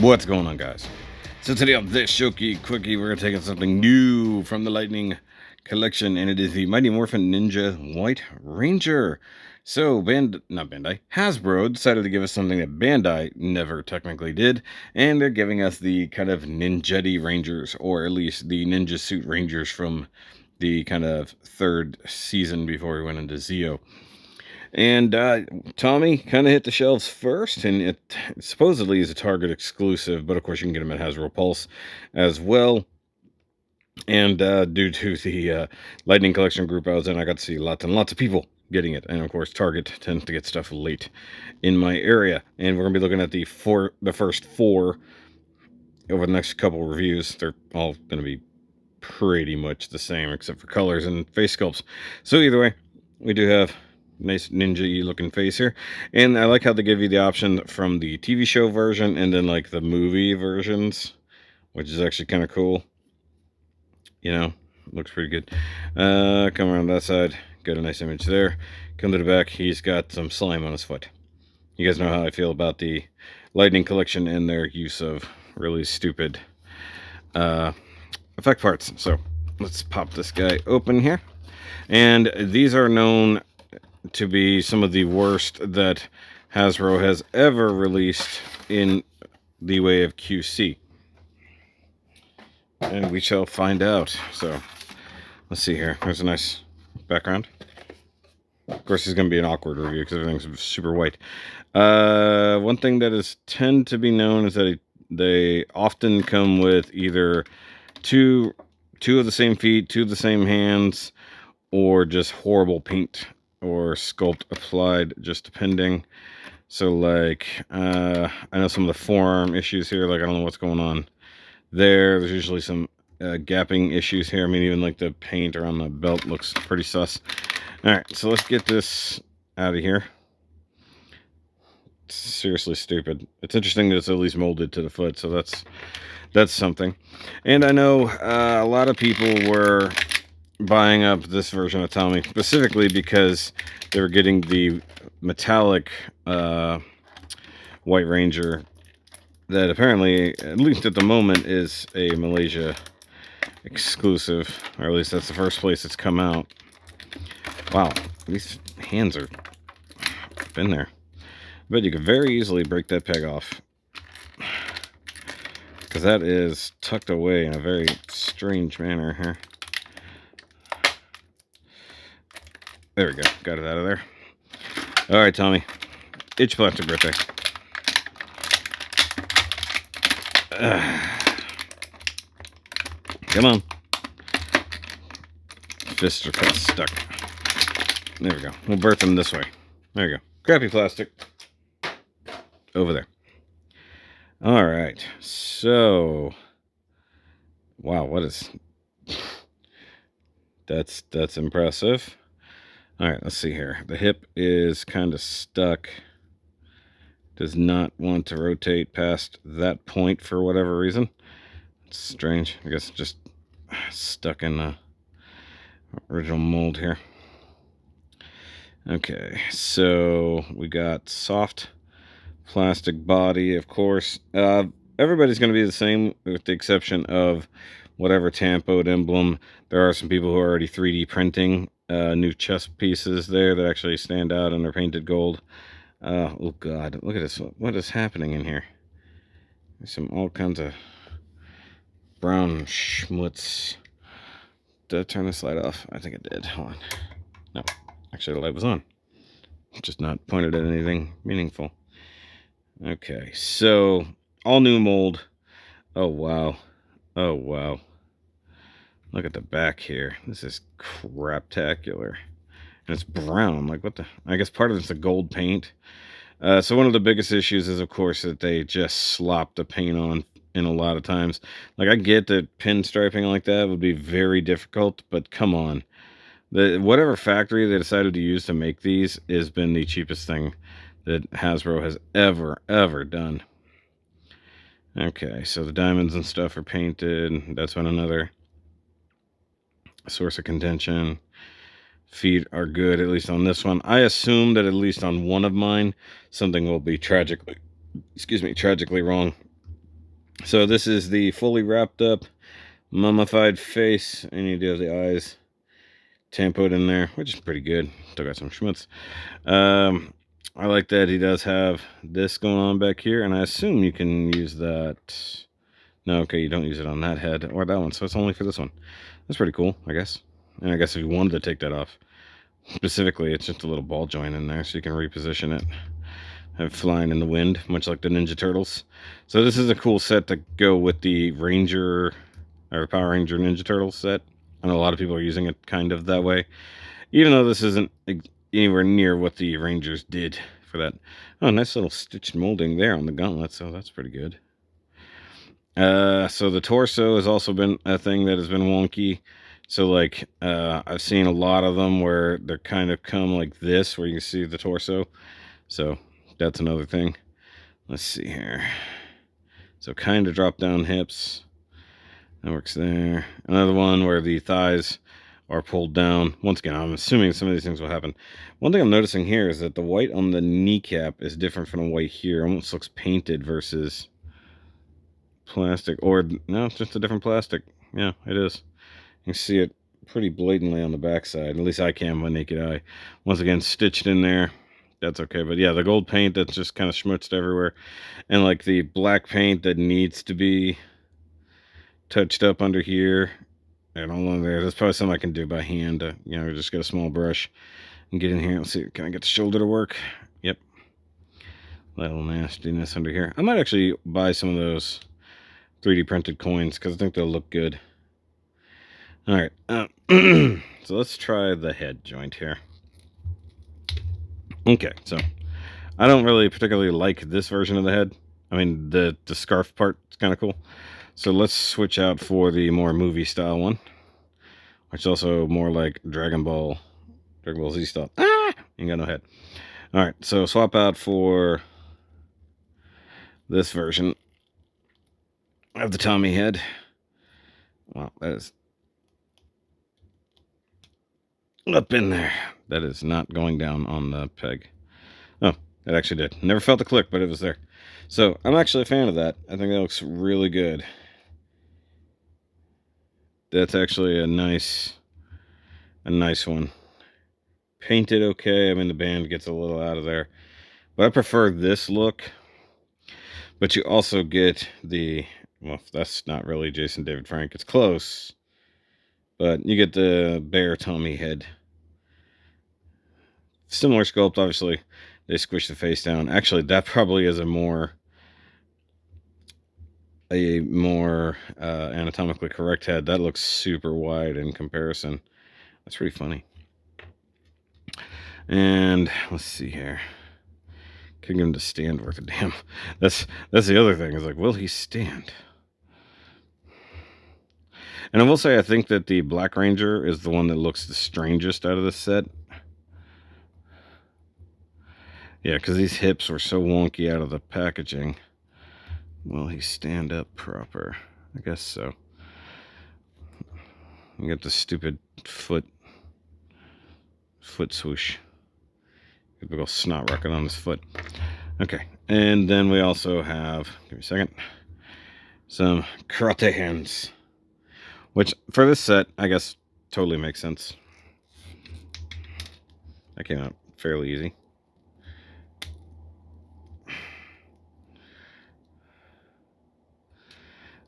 What's going on, guys? So today on this Shoky Quickie, we're taking something new from the Lightning collection, and it is the Mighty Morphin Ninja White Ranger. So Hasbro decided to give us something that Bandai never technically did, and they're giving us the kind of ninjetti Rangers, or at least the Ninja Suit Rangers from the kind of third season before we went into Zeo. And Tommy kind of hit the shelves first, and it supposedly is a Target exclusive, but of course you can get them at Hasbro Pulse as well. And due to the Lightning Collection group I was in, I got to see lots and lots of people getting it. And of course, Target tends to get stuff late in my area. And we're going to be looking at the first four over the next couple reviews. They're all going to be pretty much the same, except for colors and face sculpts. So either way, we do have nice ninja-y looking face here, and I like how they give you the option from the TV show version and then like the movie versions, which is actually kind of cool. You know, looks pretty good. Come around that side, got a nice image there. Come to the back, he's got some slime on his foot. You guys know how I feel about the Lightning Collection and their use of really stupid effect parts. So let's pop this guy open here, and these are known to be some of the worst that Hasbro has ever released in the way of QC. And we shall find out. So, let's see here. There's a nice background. Of course, it's going to be an awkward review because everything's super white. One thing that is tend to be known is that they often come with either two of the same feet, two of the same hands, or just horrible paint or sculpt applied, just depending. So like I know some of the forearm issues here, like I don't know what's going on there's usually some gapping issues here. I mean, even like the paint around the belt looks pretty sus. All right, so let's get this out of here. It's seriously stupid. It's interesting that it's at least molded to the foot, so that's something. And I know a lot of people were buying up this version of Tommy specifically because they were getting the metallic White Ranger that apparently, at least at the moment, is a Malaysia exclusive, or at least that's the first place it's come out. Wow, these hands are in there. But you could very easily break that peg off, because that is tucked away in a very strange manner here. There we go. Got it out of there. All right, Tommy. It's your plastic birthday. Come on. Fists are kind of stuck. There we go. We'll birth them this way. There you go. Crappy plastic. Over there. All right. So, wow, what is... That's impressive. All right, let's see here. The hip is kind of stuck. Does not want to rotate past that point for whatever reason. It's strange. I guess just stuck in the original mold here. Okay, so we got soft plastic body, of course. Everybody's going to be the same with the exception of whatever tampoed emblem. There are some people who are already 3D printing new chest pieces there that actually stand out and are painted gold. Oh god, look at this. What is happening in here? There's all kinds of brown schmutz. Did I turn this light off? I think I did. Hold on. No, actually the light was on. Just not pointed at anything meaningful. Okay, so all new mold. Oh wow. Oh wow. Look at the back here. This is craptacular. And it's brown. Like, what the... I guess part of it's the gold paint. So one of the biggest issues is, of course, that they just slop the paint on in a lot of times. Like, I get that pinstriping like that would be very difficult, but come on. Whatever factory they decided to use to make these has been the cheapest thing that Hasbro has ever done. Okay, so the diamonds and stuff are painted. That's been another source of contention. Feet are good, at least on this one. I assume that at least on one of mine, something will be tragically wrong. So this is the fully wrapped up, mummified face, and you do have the eyes tempoed in there, which is pretty good. Still got some schmutz. I like that he does have this going on back here, and I assume you can use that. No, okay, you don't use it on that head or that one, so it's only for this one. That's pretty cool, I guess. And I guess if you wanted to take that off, specifically, it's just a little ball joint in there, so you can reposition it. Have it flying in the wind, much like the Ninja Turtles. So this is a cool set to go with the Ranger or Power Ranger Ninja Turtles set. I know a lot of people are using it kind of that way, even though this isn't anywhere near what the Rangers did for that. Oh, nice little stitched molding there on the gauntlet, so that's pretty good. So the torso has also been a thing that has been wonky. So like, I've seen a lot of them where they're kind of come like this, where you can see the torso. So that's another thing. Let's see here. So kind of drop down hips. That works there. Another one where the thighs are pulled down. Once again, I'm assuming some of these things will happen. One thing I'm noticing here is that the white on the kneecap is different from the white here. It almost looks painted versus plastic. Or, no, it's just a different plastic. Yeah, it is. You can see it pretty blatantly on the backside. At least I can with my naked eye. Once again, stitched in there. That's okay. But yeah, the gold paint that's just kind of schmutzed everywhere. And like the black paint that needs to be touched up under here and all on there. That's probably something I can do by hand. Just get a small brush and get in here. Let's see, can I get the shoulder to work? Yep. Little nastiness under here. I might actually buy some of those 3D printed coins because I think they'll look good. All right. So let's try the head joint here. Okay, so I don't really particularly like this version of the head. I mean, the scarf part is kind of cool. So let's switch out for the more movie style one, which is also more like Dragon Ball Z style. Ah! Ain't got no head. All right, so swap out for this version of the Tommy head. Wow, that is up in there. That is not going down on the peg. Oh, it actually did. Never felt the click, but it was there. So I'm actually a fan of that. I think that looks really good. That's actually a nice one. Painted okay. I mean, the band gets a little out of there, but I prefer this look. But you also get the, well, that's not really Jason David Frank. It's close, but you get the Bear Tommy head. Similar sculpt, obviously. They squish the face down. Actually, that probably is a more anatomically correct head. That looks super wide in comparison. That's pretty funny. And let's see here. Couldn't get him to stand worth a damn. That's the other thing. Is like, will he stand? And I will say, I think that the Black Ranger is the one that looks the strangest out of the set. Yeah, because these hips were so wonky out of the packaging. Will he stand up proper? I guess so. You got the stupid foot swoosh. Typical snot rocket on his foot. Okay, and then we also have, give me a second, some karate hands, which for this set, I guess, totally makes sense. That came out fairly easy.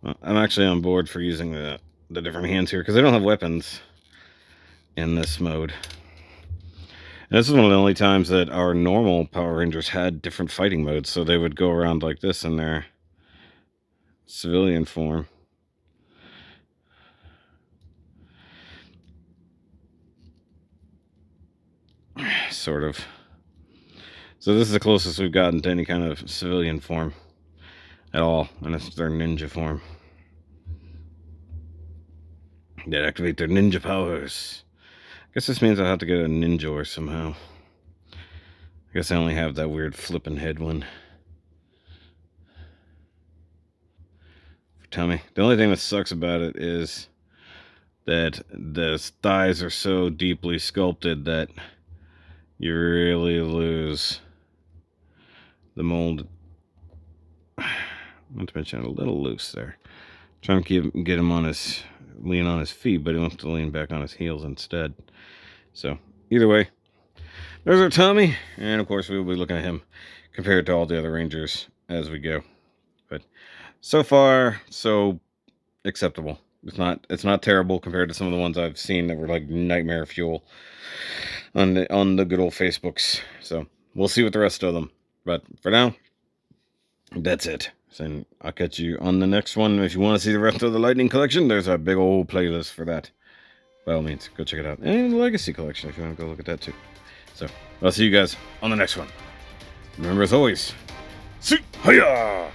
Well, I'm actually on board for using the different hands here because they don't have weapons in this mode. And this is one of the only times that our normal Power Rangers had different fighting modes, so they would go around like this in their civilian form. Sort of. So this is the closest we've gotten to any kind of civilian form at all, and it's their ninja form. They activate their ninja powers. I guess this means I'll have to get a ninja or somehow. I guess I only have that weird flipping head one. For Tommy. The only thing that sucks about it is that the thighs are so deeply sculpted that you really lose the mold. Not to mention a little loose there. Trying to get him on his lean on his feet, but he wants to lean back on his heels instead. So either way, there's our Tommy, and of course we will be looking at him compared to all the other Rangers as we go. But so far, so acceptable. It's not terrible compared to some of the ones I've seen that were like nightmare fuel on the good old Facebooks. So we'll see with the rest of them. But for now, that's it. So I'll catch you on the next one. If you want to see the rest of the Lightning collection, there's a big old playlist for that. By all means, go check it out. And the Legacy collection if you want to go look at that too. So I'll see you guys on the next one. Remember, as always, see ya!